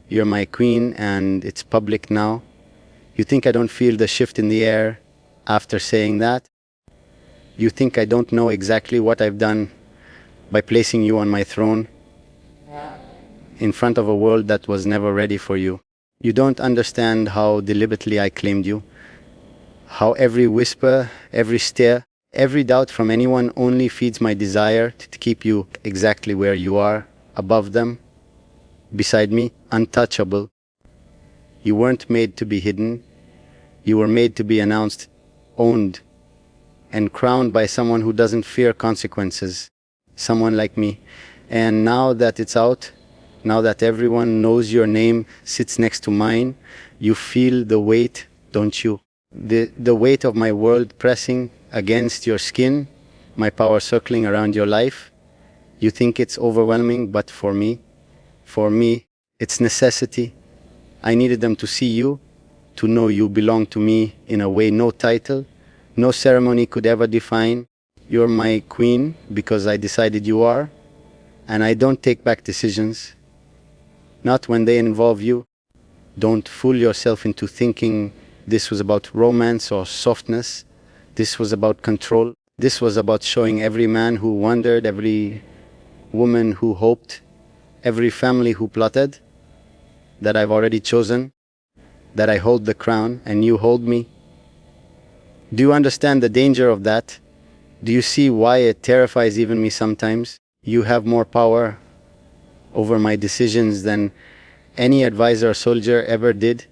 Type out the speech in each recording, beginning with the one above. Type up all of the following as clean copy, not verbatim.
You're my queen and it's public now. You think I don't feel the shift in the air after saying that? You think I don't know exactly what I've done by placing you on my throne in front of a world that was never ready for you? You don't understand how deliberately I claimed you, how every whisper, every stare, every doubt from anyone only feeds my desire to keep you exactly where you are, above them, beside me, untouchable. You weren't made to be hidden. You were made to be announced, owned, and crowned by someone who doesn't fear consequences, someone like me. And now that it's out, now that everyone knows your name sits next to mine, you feel the weight, don't you? The weight of my world pressing against your skin, my power circling around your life. You think it's overwhelming, but for me, it's necessity. I needed them to see you, to know you belong to me in a way no title, no ceremony could ever define. You're my queen because I decided you are, and I don't take back decisions, not when they involve you. Don't fool yourself into thinking this was about romance or softness. This was about control. This was about showing every man who wondered, every woman who hoped, every family who plotted, that I've already chosen, that I hold the crown and you hold me. Do you understand the danger of that? Do you see why it terrifies even me sometimes? You have more power over my decisions than any advisor or soldier ever did,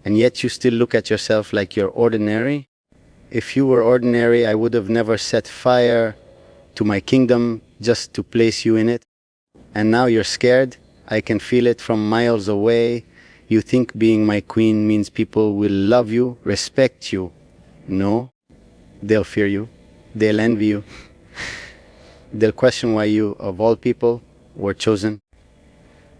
and yet you still look at yourself like you're ordinary. If you were ordinary, I would have never set fire to my kingdom just to place you in it. And now you're scared. I can feel it from miles away. You think being my queen means people will love you, respect you. No, they'll fear you. They'll envy you. They'll question why you, of all people, were chosen.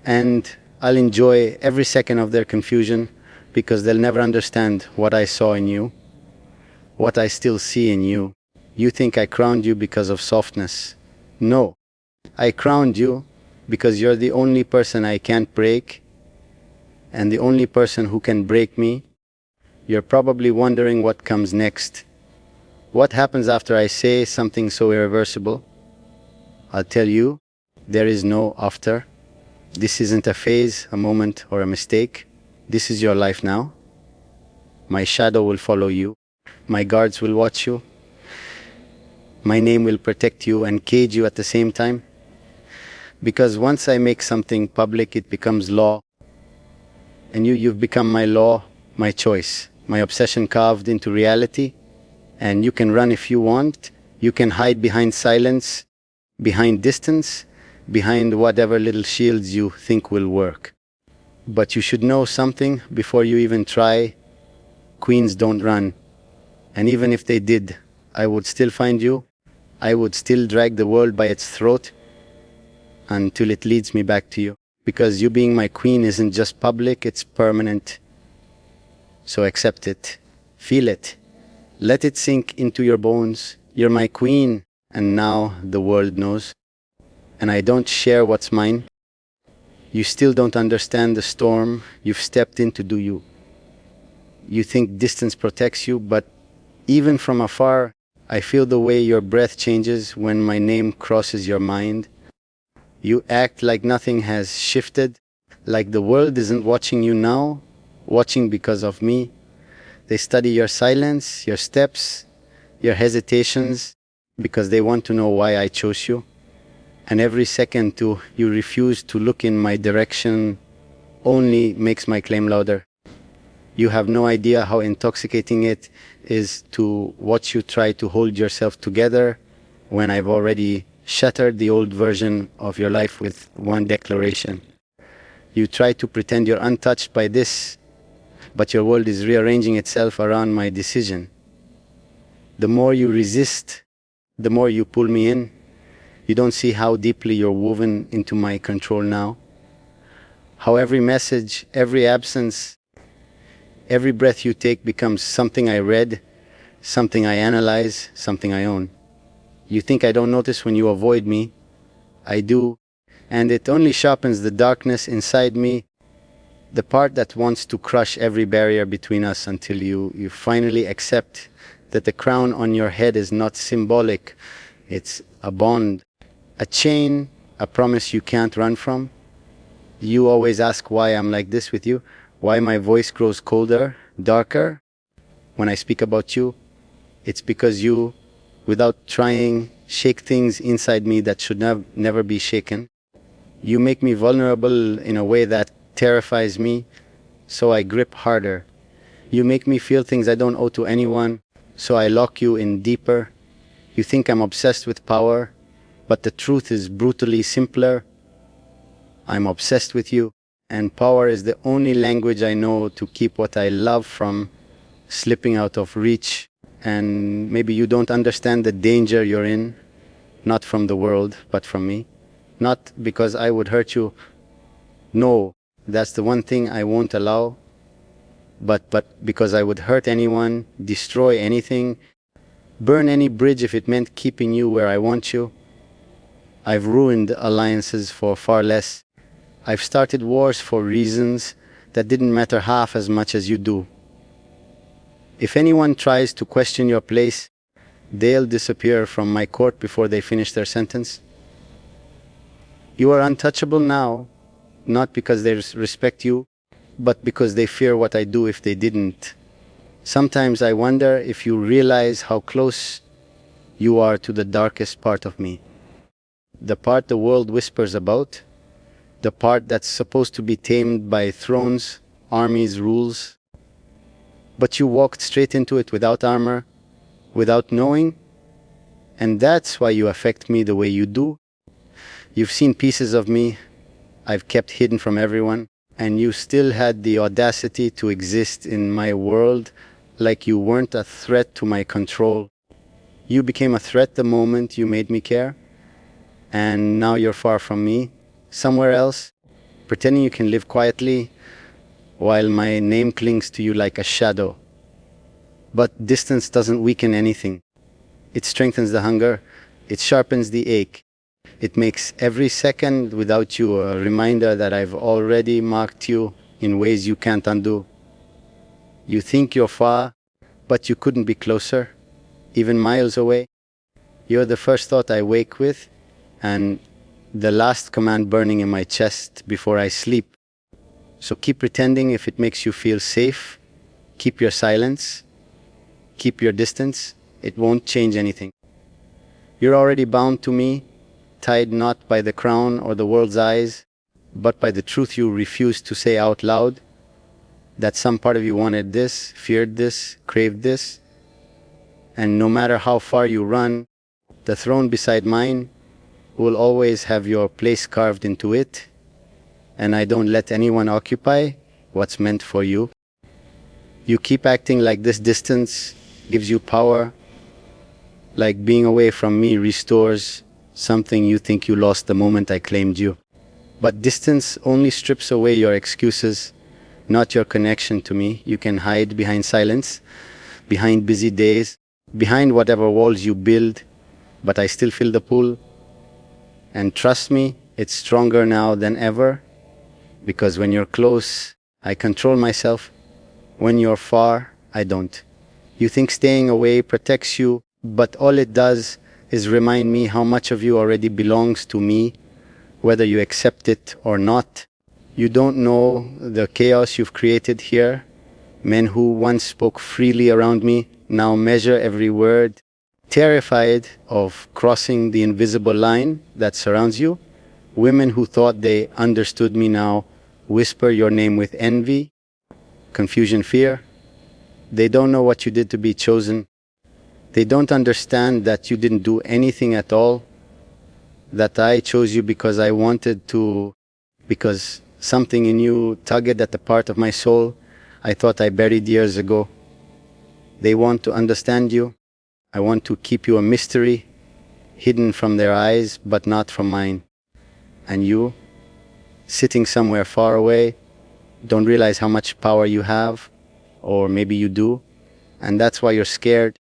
And I'll enjoy every second of their confusion because they'll never understand what I saw in you, what I still see in you. You think I crowned you because of softness. No, I crowned you because you're the only person I can't break and the only person who can break me. You're probably wondering what comes next. What happens after I say something so irreversible? I'll tell you, there is no after. This isn't a phase, a moment, or a mistake. This is your life now. My shadow will follow you. My guards will watch you. My name will protect you and cage you at the same time. Because once I make something public, it becomes law. And you've become my law, my choice, my obsession carved into reality. And you can run if you want. You can hide behind silence, behind distance, behind whatever little shields you think will work. But you should know something before you even try. Queens don't run. And even if they did, I would still find you. I would still drag the world by its throat until it leads me back to you. Because you being my queen isn't just public, it's permanent. So accept it. Feel it. Let it sink into your bones. You're my queen, and now the world knows. And I don't share what's mine. You still don't understand the storm you've stepped into, do you? You think distance protects you, but even from afar, I feel the way your breath changes when my name crosses your mind. You act like nothing has shifted, like the world isn't watching you now, watching because of me. They study your silence, your steps, your hesitations, because they want to know why I chose you. And every second you refuse to look in my direction only makes my claim louder. You have no idea how intoxicating it is to watch you try to hold yourself together when I've already shattered the old version of your life with one declaration. You try to pretend you're untouched by this, but your world is rearranging itself around my decision. The more you resist, the more you pull me in. You don't see how deeply you're woven into my control now. How every message, every absence, every breath you take becomes something I read, something I analyze, something I own. You think I don't notice when you avoid me. I do, and it only sharpens the darkness inside me The part that wants to crush every barrier between us until you finally accept that the crown on your head is not symbolic. It's a bond, a chain, a promise you can't run from. You always ask why I'm like this with you, why my voice grows colder, darker when I speak about you. It's because you, without trying, shake things inside me that should never be shaken. You make me vulnerable in a way that terrifies me, so I grip harder. You make me feel things I don't owe to anyone, so I lock you in deeper. You think I'm obsessed with power, but the truth is brutally simpler. I'm obsessed with you, and power is the only language I know to keep what I love from slipping out of reach. And maybe you don't understand the danger you're in, not from the world, but from me. Not because I would hurt you. No, that's the one thing I won't allow. But because I would hurt anyone, destroy anything, burn any bridge if it meant keeping you where I want you. I've ruined alliances for far less. I've started wars for reasons that didn't matter half as much as you do. If anyone tries to question your place, they'll disappear from my court before they finish their sentence. You are untouchable now, not because they respect you, but because they fear what I do if they didn't. Sometimes I wonder if you realize how close you are to the darkest part of me. The part the world whispers about, the part that's supposed to be tamed by thrones, armies, rules. But you walked straight into it without armor, without knowing, and that's why you affect me the way you do. You've seen pieces of me I've kept hidden from everyone, and you still had the audacity to exist in my world like you weren't a threat to my control. You became a threat the moment you made me care, and now you're far from me, somewhere else, pretending you can live quietly, while my name clings to you like a shadow. But distance doesn't weaken anything. It strengthens the hunger. It sharpens the ache. It makes every second without you a reminder that I've already marked you in ways you can't undo. You think you're far, but you couldn't be closer, even miles away. You're the first thought I wake with, and the last command burning in my chest before I sleep. So keep pretending if it makes you feel safe. Keep your silence. Keep your distance. It won't change anything. You're already bound to me, tied not by the crown or the world's eyes, but by the truth you refuse to say out loud, that some part of you wanted this, feared this, craved this. And no matter how far you run, the throne beside mine will always have your place carved into it. And I don't let anyone occupy what's meant for you. You keep acting like this distance gives you power, like being away from me restores something you think you lost the moment I claimed you. But distance only strips away your excuses, not your connection to me. You can hide behind silence, behind busy days, behind whatever walls you build, but I still feel the pull. And trust me, it's stronger now than ever. Because when you're close, I control myself. When you're far, I don't. You think staying away protects you, but all it does is remind me how much of you already belongs to me, whether you accept it or not. You don't know the chaos you've created here. Men who once spoke freely around me now measure every word, terrified of crossing the invisible line that surrounds you. Women who thought they understood me now whisper your name with envy, confusion, fear. They don't know what you did to be chosen. They don't understand that you didn't do anything at all, that I chose you because I wanted to, because something in you tugged at the part of my soul I thought I buried years ago. They want to understand you. I want to keep you a mystery, hidden from their eyes, but not from mine. And you, sitting somewhere far away, don't realize how much power you have, or maybe you do, and that's why you're scared.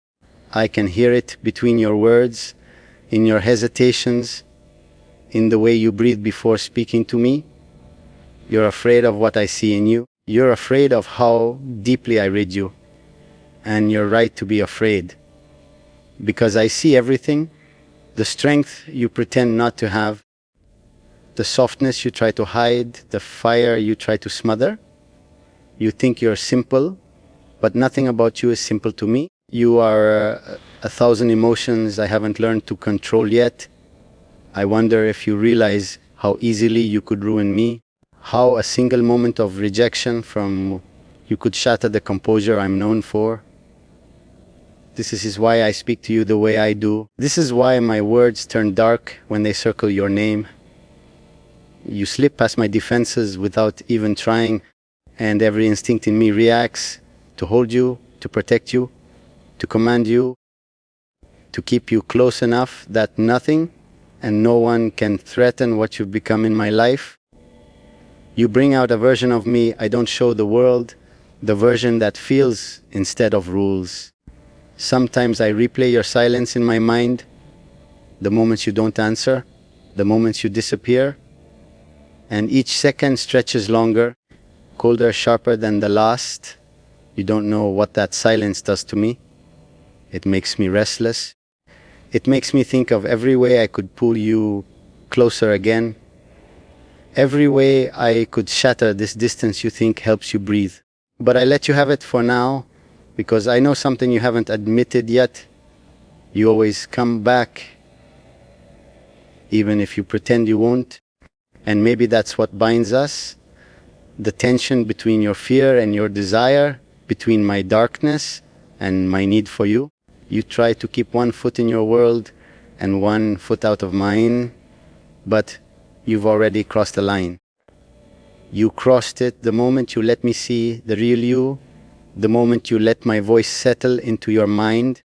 I can hear it between your words, in your hesitations, in the way you breathe before speaking to me. You're afraid of what I see in you. You're afraid of how deeply I read you. And you're right to be afraid. Because I see everything, the strength you pretend not to have, the softness you try to hide, the fire you try to smother. You think you're simple, but nothing about you is simple to me. You are a thousand emotions I haven't learned to control yet. I wonder if you realize how easily you could ruin me, how a single moment of rejection from you could shatter the composure I'm known for. This is why I speak to you the way I do. This is why my words turn dark when they circle your name. You slip past my defenses without even trying, and every instinct in me reacts to hold you, to protect you, to command you, to keep you close enough that nothing and no one can threaten what you've become in my life. You bring out a version of me I don't show the world, the version that feels instead of rules. Sometimes I replay your silence in my mind, the moments you don't answer, the moments you disappear, and each second stretches longer, colder, sharper than the last. You don't know what that silence does to me. It makes me restless. It makes me think of every way I could pull you closer again. Every way I could shatter this distance you think helps you breathe. But I let you have it for now, because I know something you haven't admitted yet. You always come back, even if you pretend you won't. And maybe that's what binds us, the tension between your fear and your desire, between my darkness and my need for you. You try to keep one foot in your world and one foot out of mine, but you've already crossed the line. You crossed it the moment you let me see the real you, the moment you let my voice settle into your mind,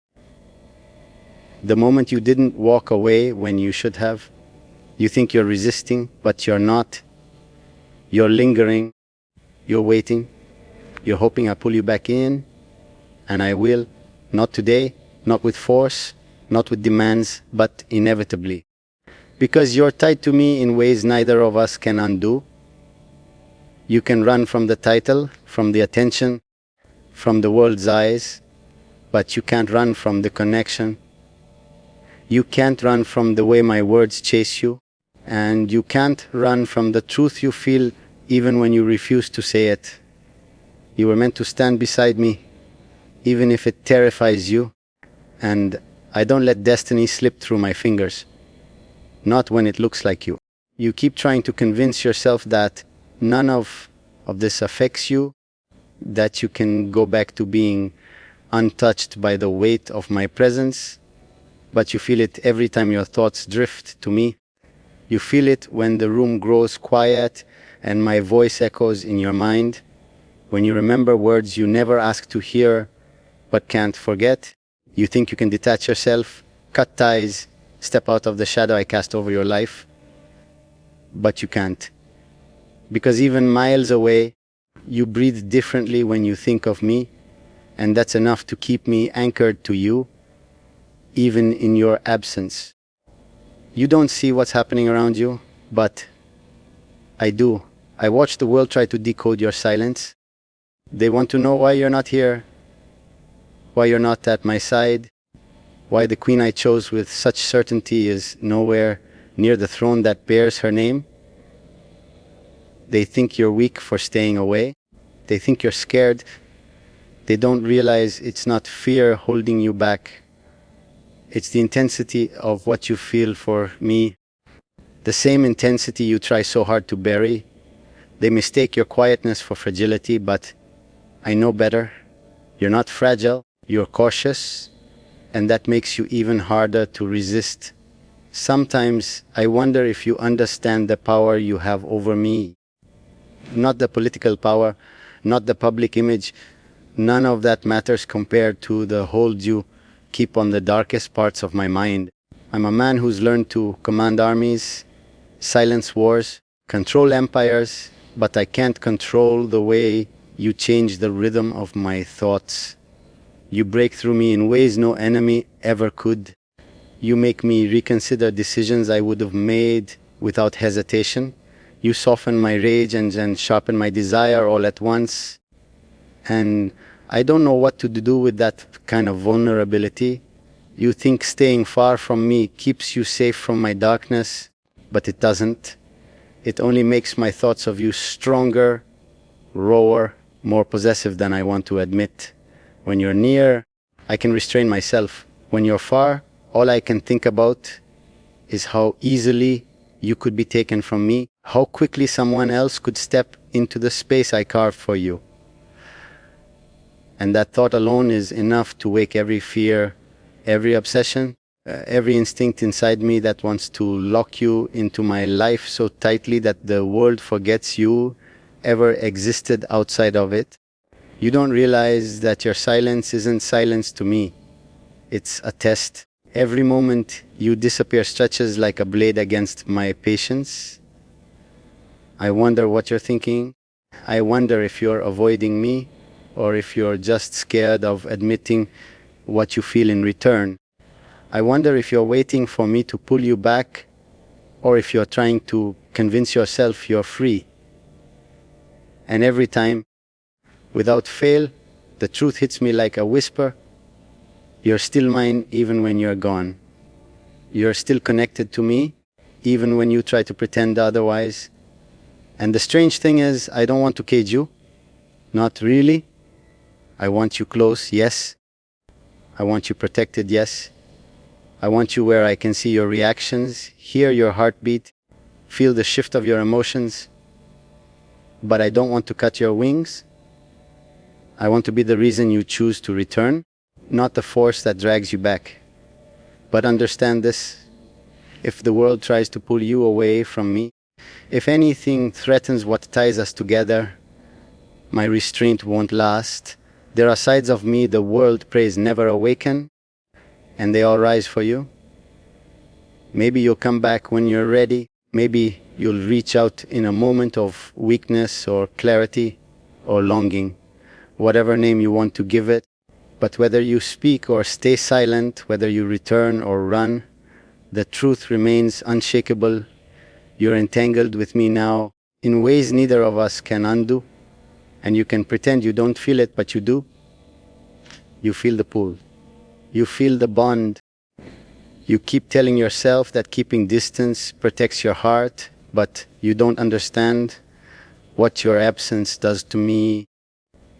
the moment you didn't walk away when you should have. You think you're resisting, but you're not. You're lingering, you're waiting, you're hoping I pull you back in, and I will. Not today, not with force, not with demands, but inevitably. Because you're tied to me in ways neither of us can undo. You can run from the title, from the attention, from the world's eyes, but you can't run from the connection. You can't run from the way my words chase you, and you can't run from the truth you feel even when you refuse to say it. You were meant to stand beside me, even if it terrifies you, and I don't let destiny slip through my fingers. Not when it looks like you. You keep trying to convince yourself that none of this affects you, that you can go back to being untouched by the weight of my presence, but you feel it every time your thoughts drift to me. You feel it when the room grows quiet and my voice echoes in your mind, when you remember words you never asked to hear but can't forget. You think you can detach yourself, cut ties, step out of the shadow I cast over your life, but you can't. Because even miles away, you breathe differently when you think of me, and that's enough to keep me anchored to you, even in your absence. You don't see what's happening around you, but I do. I watch the world try to decode your silence. They want to know why you're not here, why you're not at my side, why the queen I chose with such certainty is nowhere near the throne that bears her name. They think you're weak for staying away. They think you're scared. They don't realize it's not fear holding you back. It's the intensity of what you feel for me. The same intensity you try so hard to bury. They mistake your quietness for fragility, but I know better. You're not fragile, you're cautious, and that makes you even harder to resist. Sometimes I wonder if you understand the power you have over me. Not the political power, not the public image. None of that matters compared to the hold you keep on the darkest parts of my mind. I'm a man who's learned to command armies, silence wars, control empires, but I can't control the way you change the rhythm of my thoughts. You break through me in ways no enemy ever could. You make me reconsider decisions I would have made without hesitation. You soften my rage and sharpen my desire all at once. And I don't know what to do with that kind of vulnerability. You think staying far from me keeps you safe from my darkness, but it doesn't. It only makes my thoughts of you stronger, rawer, more possessive than I want to admit. When you're near, I can restrain myself. When you're far, all I can think about is how easily you could be taken from me, how quickly someone else could step into the space I carved for you. And that thought alone is enough to wake every fear, every obsession, every instinct inside me that wants to lock you into my life so tightly that the world forgets you ever existed outside of it. You don't realize that your silence isn't silence to me. It's a test. Every moment you disappear stretches like a blade against my patience. I wonder what you're thinking. I wonder if you're avoiding me or if you're just scared of admitting what you feel in return. I wonder if you're waiting for me to pull you back or if you're trying to convince yourself you're free. And every time, without fail, the truth hits me like a whisper. You're still mine even when you're gone. You're still connected to me even when you try to pretend otherwise. And the strange thing is, I don't want to cage you. Not really. I want you close, yes. I want you protected, yes. I want you where I can see your reactions, hear your heartbeat, feel the shift of your emotions. But I don't want to cut your wings. I want to be the reason you choose to return, not the force that drags you back. But understand this, if the world tries to pull you away from me, if anything threatens what ties us together, my restraint won't last. There are sides of me the world prays never awaken, and they all rise for you. Maybe you'll come back when you're ready. Maybe you'll reach out in a moment of weakness or clarity or longing, whatever name you want to give it. But whether you speak or stay silent, whether you return or run, the truth remains unshakable. You're entangled with me now in ways neither of us can undo. And you can pretend you don't feel it, but you do. You feel the pull. You feel the bond. You keep telling yourself that keeping distance protects your heart, but you don't understand what your absence does to me.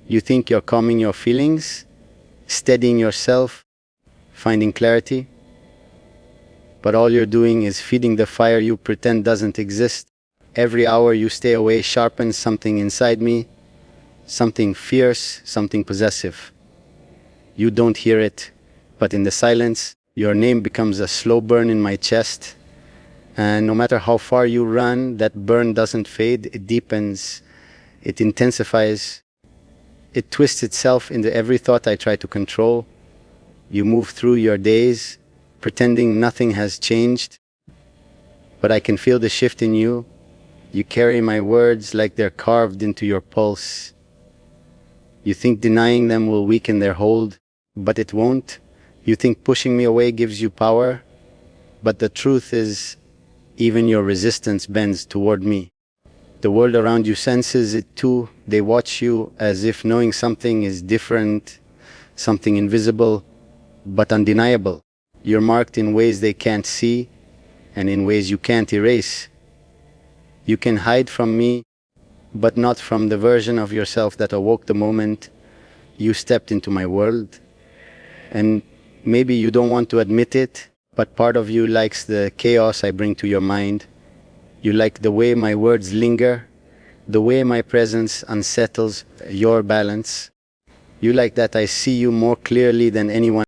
You think you're calming your feelings, steadying yourself, finding clarity. But all you're doing is feeding the fire you pretend doesn't exist. Every hour you stay away sharpens something inside me, something fierce, something possessive. You don't hear it, but in the silence, your name becomes a slow burn in my chest. And no matter how far you run, that burn doesn't fade, it deepens, it intensifies. It twists itself into every thought I try to control. You move through your days, pretending nothing has changed. But I can feel the shift in you. You carry my words like they're carved into your pulse. You think denying them will weaken their hold, but it won't. You think pushing me away gives you power, but the truth is, even your resistance bends toward me. The world around you senses it too. They watch you as if knowing something is different, something invisible, but undeniable. You're marked in ways they can't see, and in ways you can't erase. You can hide from me, but not from the version of yourself that awoke the moment you stepped into my world. And maybe you don't want to admit it, but part of you likes the chaos I bring to your mind. You like the way my words linger, the way my presence unsettles your balance. You like that I see you more clearly than anyone